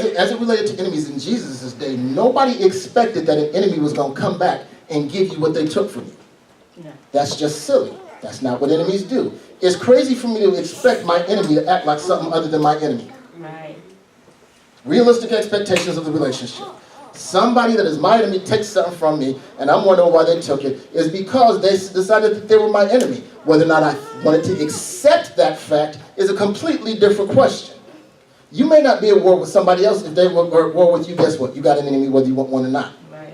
as it related to enemies in Jesus' day, nobody expected that an enemy was going to come back and give you what they took from you. No. That's just silly. That's not what enemies do. It's crazy for me to expect my enemy to act like something other than my enemy. Right. Realistic expectations of the relationship. Somebody that is my enemy takes something from me, and I'm wondering why they took it, is because they decided that they were my enemy. Whether or not I wanted to accept that fact is a completely different question. You may not be at war with somebody else. If they were at war with you, guess what? You got an enemy whether you want one or not. Right.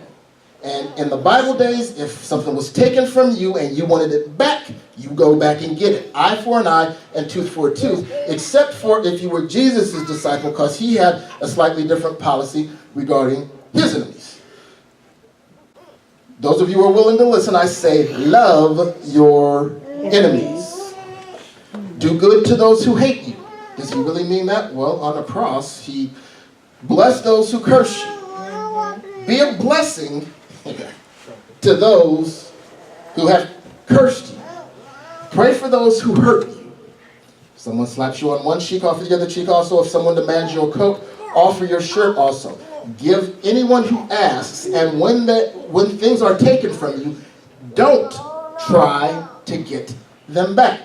And in the Bible days, if something was taken from you and you wanted it back, you go back and get it. Eye for an eye and tooth for a tooth, except for if you were Jesus' disciple, because he had a slightly different policy regarding his enemies. Those of you who are willing to listen, I say, love your enemies. Do good to those who hate you. Does he really mean that? Well, on the cross, he blessed those who curse you. Be a blessing to those who have cursed you. Pray for those who hurt you. If someone slaps you on one cheek, offer the other cheek also. If someone demands your coat, offer your shirt also. Give anyone who asks, and when things are taken from you, don't try to get them back.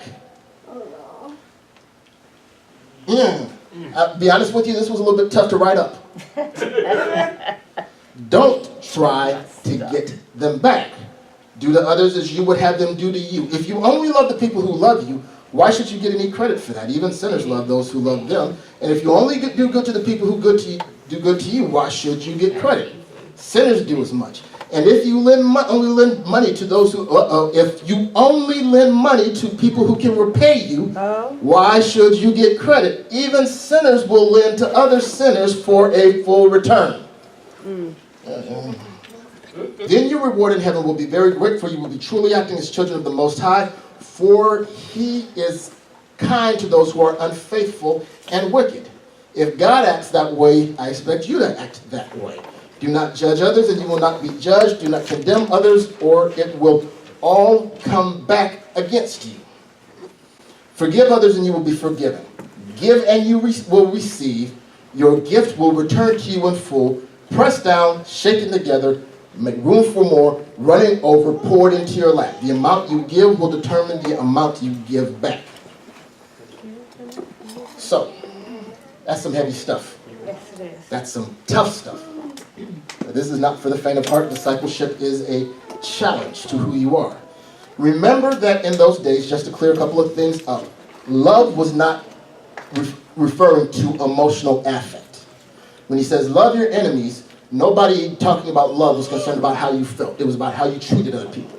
I'll be honest with you, this was a little bit tough to write up. Don't try to get them back. Do to others as you would have them do to you. If you only love the people who love you, why should you get any credit for that? Even sinners love those who love them. And if you only do good to the people who do good to you, why should you get credit? Sinners do as much. And if you only lend money to those who, if you only lend money to people who can repay you, why should you get credit? Even sinners will lend to other sinners for a full return. Then your reward in heaven will be very great, for you will be truly acting as children of the Most High, for he is kind to those who are unfaithful and wicked. If God acts that way, I expect you to act that way. Do not judge others, and you will not be judged. Do not condemn others, or it will all come back against you. Forgive others, and you will be forgiven. Give, and you will receive. Your gift will return to you in full, pressed down, shaken together, make room for more, running over, poured into your lap. The amount you give will determine the amount you give back. So, that's some heavy stuff. Yes, it is. That's some tough stuff. This is not for the faint of heart. Discipleship is a challenge to who you are. Remember that in those days, just to clear a couple of things up, love was not referring to emotional affect. When he says love your enemies, nobody talking about love was concerned about how you felt. It was about how you treated other people.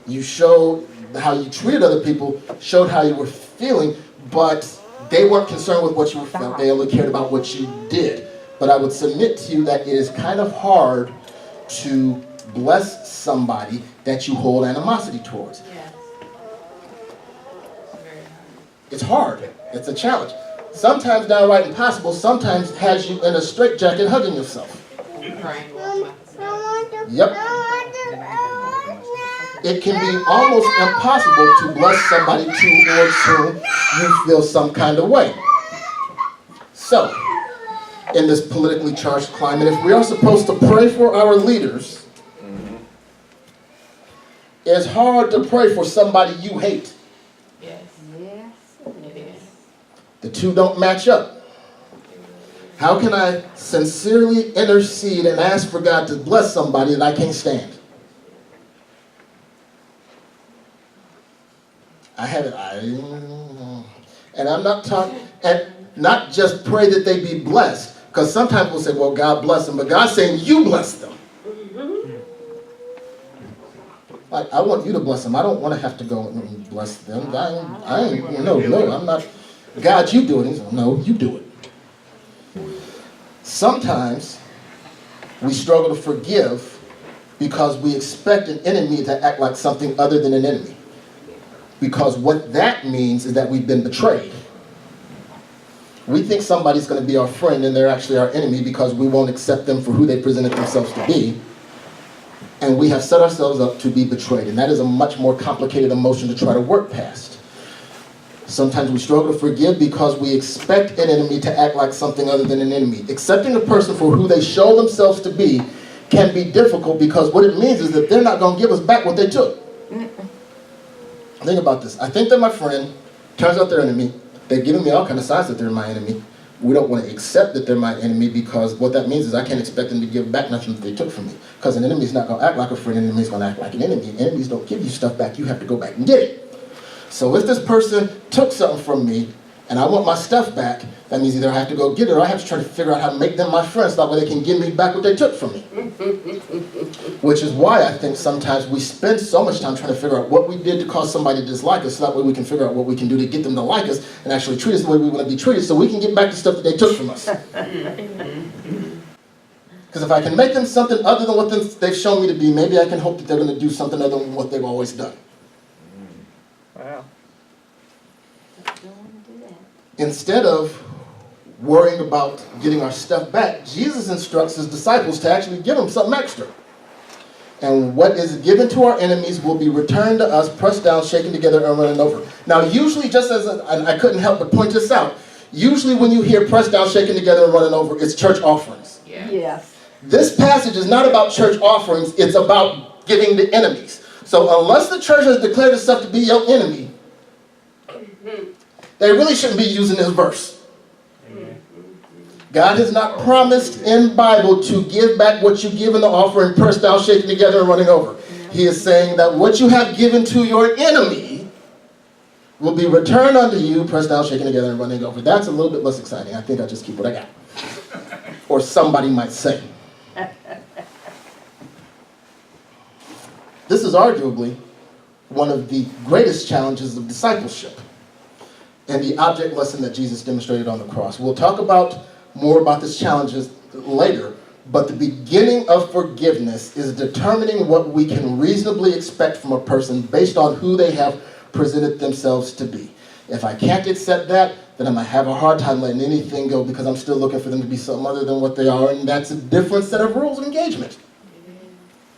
You showed how you treated other people, showed how you were feeling, but they weren't concerned with what you felt. They only cared about what you did. But I would submit to you that it is kind of hard to bless somebody that you hold animosity towards. Yes. Very hard. It's hard. It's a challenge. Sometimes downright impossible. Sometimes has you in a straitjacket hugging yourself. Crying. Yep. It can be almost impossible to bless somebody towards whom you feel some kind of way. So, in this politically charged climate, if we are supposed to pray for our leaders, it's hard to pray for somebody you hate. Yes. Yes, it is. The two don't match up. How can I sincerely intercede and ask for God to bless somebody that I can't stand? I have it. And I'm not talking, and not just pray that they be blessed, because sometimes we'll say, well, God bless them, but God's saying you bless them. Like, I want you to bless them. I don't want to have to go and bless them. I'm not. God, you do it. No, you do it. Sometimes we struggle to forgive because we expect an enemy to act like something other than an enemy. Because what that means is that we've been betrayed. We think somebody's going to be our friend and they're actually our enemy because we won't accept them for who they presented themselves to be. And we have set ourselves up to be betrayed. And that is a much more complicated emotion to try to work past. Sometimes we struggle to forgive because we expect an enemy to act like something other than an enemy. Accepting a person for who they show themselves to be can be difficult because what it means is that they're not going to give us back what they took. Think about this. I think they're my friend. Turns out they're enemy. They're giving me all kind of signs that they're my enemy. We don't want to accept that they're my enemy because what that means is I can't expect them to give back nothing that they took from me. Because an enemy is not going to act like a friend. An enemy is going to act like an enemy. Enemies don't give you stuff back. You have to go back and get it. So if this person took something from me and I want my stuff back, that means either I have to go get it or I have to try to figure out how to make them my friends so that way they can give me back what they took from me. Which is why I think sometimes we spend so much time trying to figure out what we did to cause somebody to dislike us so that way we can figure out what we can do to get them to like us and actually treat us the way we want to be treated so we can get back the stuff that they took from us. Because if I can make them something other than what they've shown me to be, maybe I can hope that they're going to do something other than what they've always done. Wow. Instead of worrying about getting our stuff back, Jesus instructs his disciples to actually give them something extra. And what is given to our enemies will be returned to us, pressed down, shaken together, and running over. Now, usually, just as and I couldn't help but point this out, usually when you hear pressed down, shaken together, and running over, it's church offerings. Yeah. Yes. This passage is not about church offerings, it's about giving to enemies. So unless the church has declared itself to be your enemy, they really shouldn't be using this verse. God has not promised in Bible to give back what you give in the offering, pressed down, shaken together, and running over. He is saying that what you have given to your enemy will be returned unto you, pressed down, shaken together, and running over. That's a little bit less exciting. I think I'll just keep what I got. Or somebody might say. This is arguably one of the greatest challenges of discipleship and the object lesson that Jesus demonstrated on the cross. We'll talk more about these challenges later, but the beginning of forgiveness is determining what we can reasonably expect from a person based on who they have presented themselves to be. If I can't accept that, then I'm going to have a hard time letting anything go because I'm still looking for them to be something other than what they are, and that's a different set of rules of engagement.